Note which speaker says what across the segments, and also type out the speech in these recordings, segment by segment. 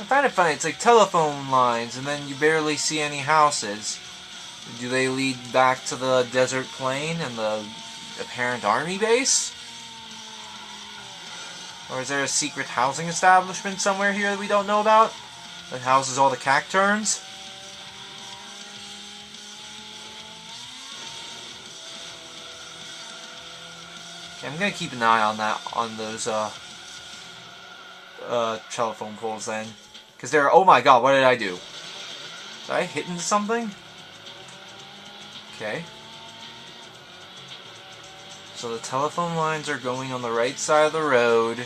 Speaker 1: I find it funny. It's like telephone lines, and then you barely see any houses. Do they lead back to the desert plain and the apparent army base? Or is there a secret housing establishment somewhere here that we don't know about? That houses all the cacturns? Okay, I'm gonna keep an eye on those, telephone poles then. Because they're, oh my god, what did I do? Did I hit into something? Okay. So the telephone lines are going on the right side of the road.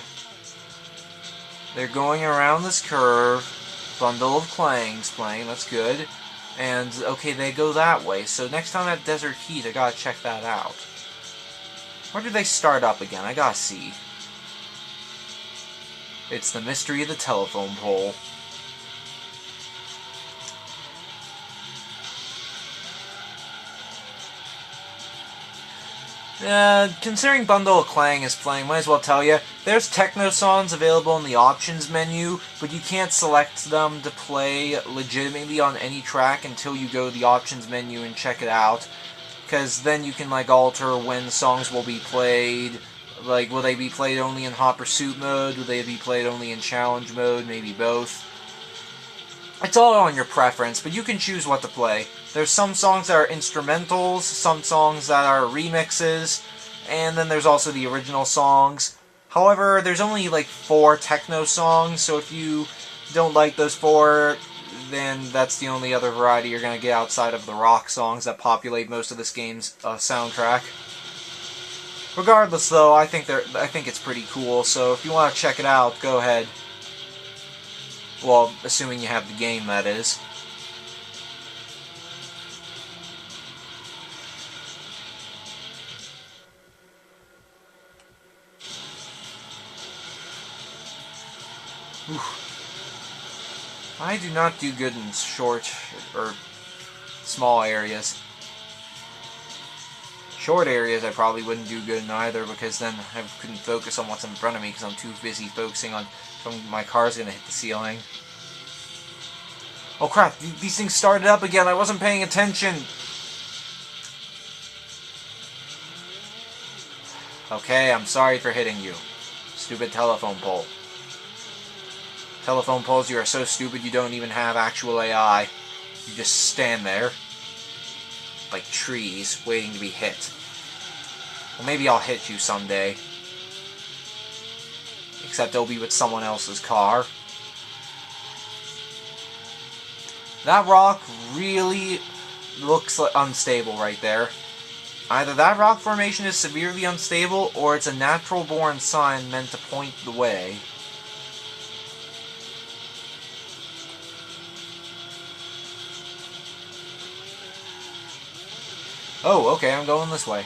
Speaker 1: They're going around this curve. Bundle of clangs playing, that's good. And, okay, they go that way. So next time at Desert Heat, I gotta check that out. Where do they start up again? I gotta see. It's the mystery of the telephone pole. Considering Bundle of Clang is playing, might as well tell you, there's Techno songs available in the options menu, but you can't select them to play legitimately on any track until you go to the options menu and check it out. Because then you can, like, alter when songs will be played. Like, will they be played only in Hot Pursuit mode? Will they be played only in Challenge mode? Maybe both. It's all on your preference, but you can choose what to play. There's some songs that are instrumentals, some songs that are remixes, and then there's also the original songs. However, there's only like 4 techno songs, so if you don't like those 4, then that's the only other variety you're going to get outside of the rock songs that populate most of this game's soundtrack. Regardless, though, I think it's pretty cool, so if you want to check it out, go ahead. Well, assuming you have the game, that is. Oof. I do not do good in short or small areas. Short areas I probably wouldn't do good in either, because then I couldn't focus on what's in front of me because I'm too busy focusing on if my car's gonna hit the ceiling. Oh crap, these things started up again, I wasn't paying attention! Okay, I'm sorry for hitting you. Stupid telephone pole. Telephone poles, you are so stupid you don't even have actual AI. You just stand there. Like trees, waiting to be hit. Well, maybe I'll hit you someday. Except it'll be with someone else's car. That rock really looks like unstable right there. Either that rock formation is severely unstable, or it's a natural-born sign meant to point the way. Oh, okay, I'm going this way.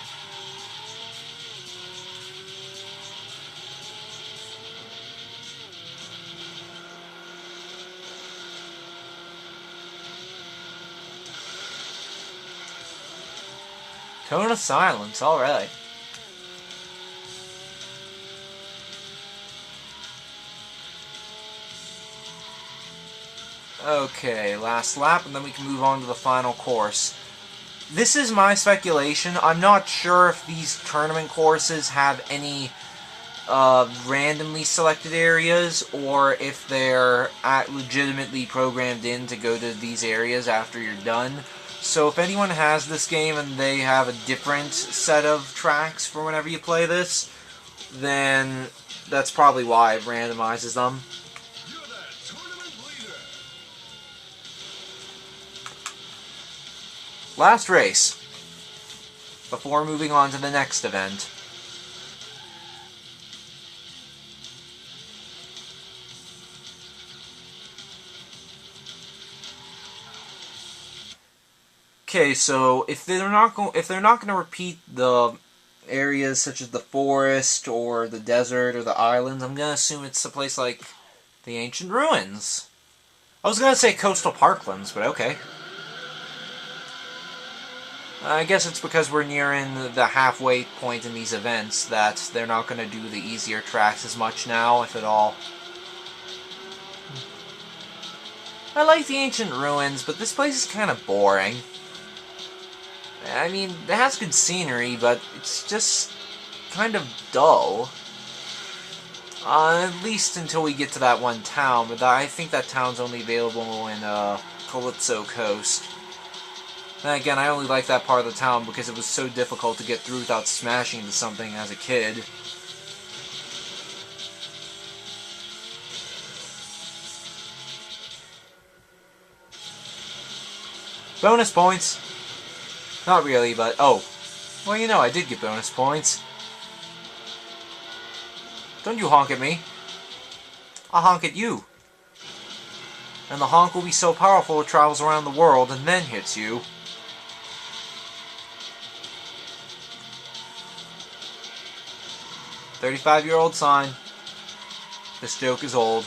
Speaker 1: Tone of silence, alright. Okay, last lap, and then we can move on to the final course. This is my speculation. I'm not sure if these tournament courses have any randomly selected areas, or if they're legitimately programmed in to go to these areas after you're done. So if anyone has this game and they have a different set of tracks for whenever you play this, then that's probably why it randomizes them. Last race, before moving on to the next event. Okay, so if they're not going to repeat the areas such as the forest or the desert or the islands, I'm gonna assume it's a place like the ancient ruins. I was gonna say coastal parklands, but okay. I guess it's because we're nearing the halfway point in these events that they're not going to do the easier tracks as much now, if at all. I like the ancient ruins, but this place is kind of boring. I mean, it has good scenery, but it's just kind of dull. At least until we get to that one town, but I think that town's only available in Calypso Coast. And again, I only like that part of the town because it was so difficult to get through without smashing into something as a kid. Bonus points! Not really, but oh. Well, you know, I did get bonus points. Don't you honk at me. I'll honk at you. And the honk will be so powerful it travels around the world and then hits you. "35-year-old sign. This joke is old."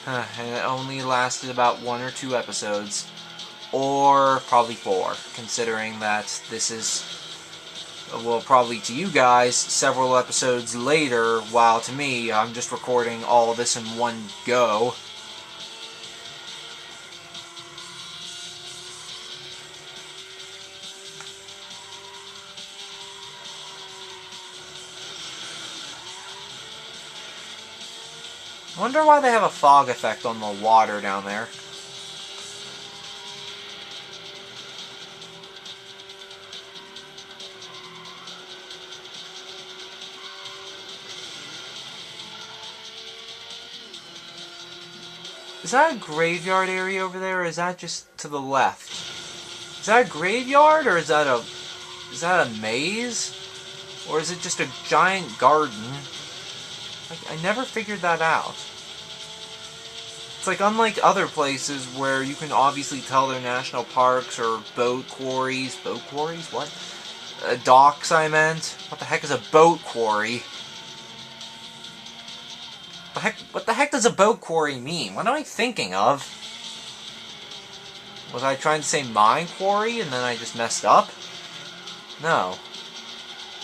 Speaker 1: And it only lasted about 1 or 2 episodes. Or probably 4, considering that this is, well, probably to you guys, several episodes later, while to me, I'm just recording all this in one go. I wonder why they have a fog effect on the water down there. Is that a graveyard area over there, or is that just to the left? Is that a graveyard, or is that a maze? Or is it just a giant garden? I never figured that out. It's like, unlike other places where you can obviously tell they're national parks or boat quarries. Boat quarries? What? Docks, I meant. What the heck is a boat quarry? What the heck does a boat quarry mean? What am I thinking of? Was I trying to say mine quarry and then I just messed up? No. I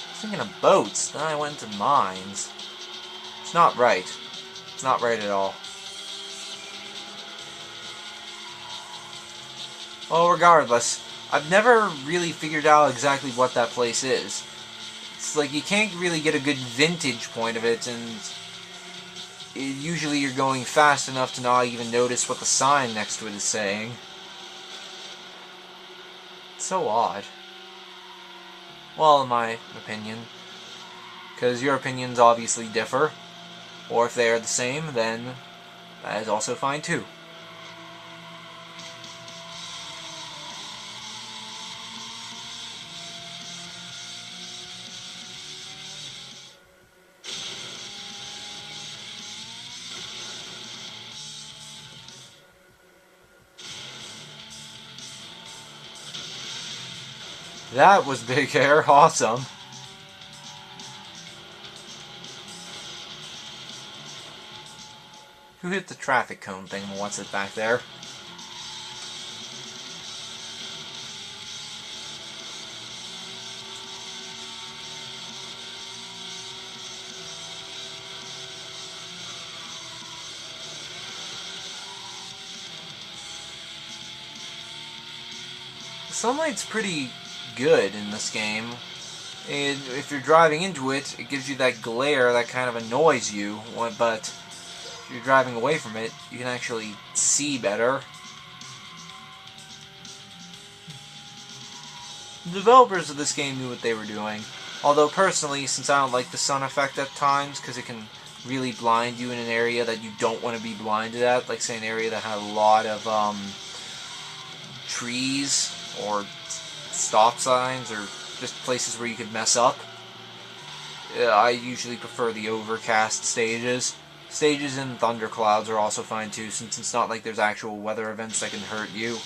Speaker 1: was thinking of boats, then I went to mines. It's not right. It's not right at all. Well, regardless, I've never really figured out exactly what that place is. It's like you can't really get a good vintage point of it, and usually you're going fast enough to not even notice what the sign next to it is saying. It's so odd. Well, in my opinion. Because your opinions obviously differ. Or if they are the same, then that is also fine too. That was big hair. Awesome. Who hit the traffic cone thing and what's it back there? The sunlight's pretty good in this game. And if you're driving into it, it gives you that glare that kind of annoys you, but if you're driving away from it, you can actually see better. The developers of this game knew what they were doing. Although personally, since I don't like the sun effect at times, because it can really blind you in an area that you don't want to be blinded at, like say an area that had a lot of trees or stop signs or just places where you could mess up. I usually prefer the overcast stages. Stages in thunderclouds are also fine too, since it's not like there's actual weather events that can hurt you.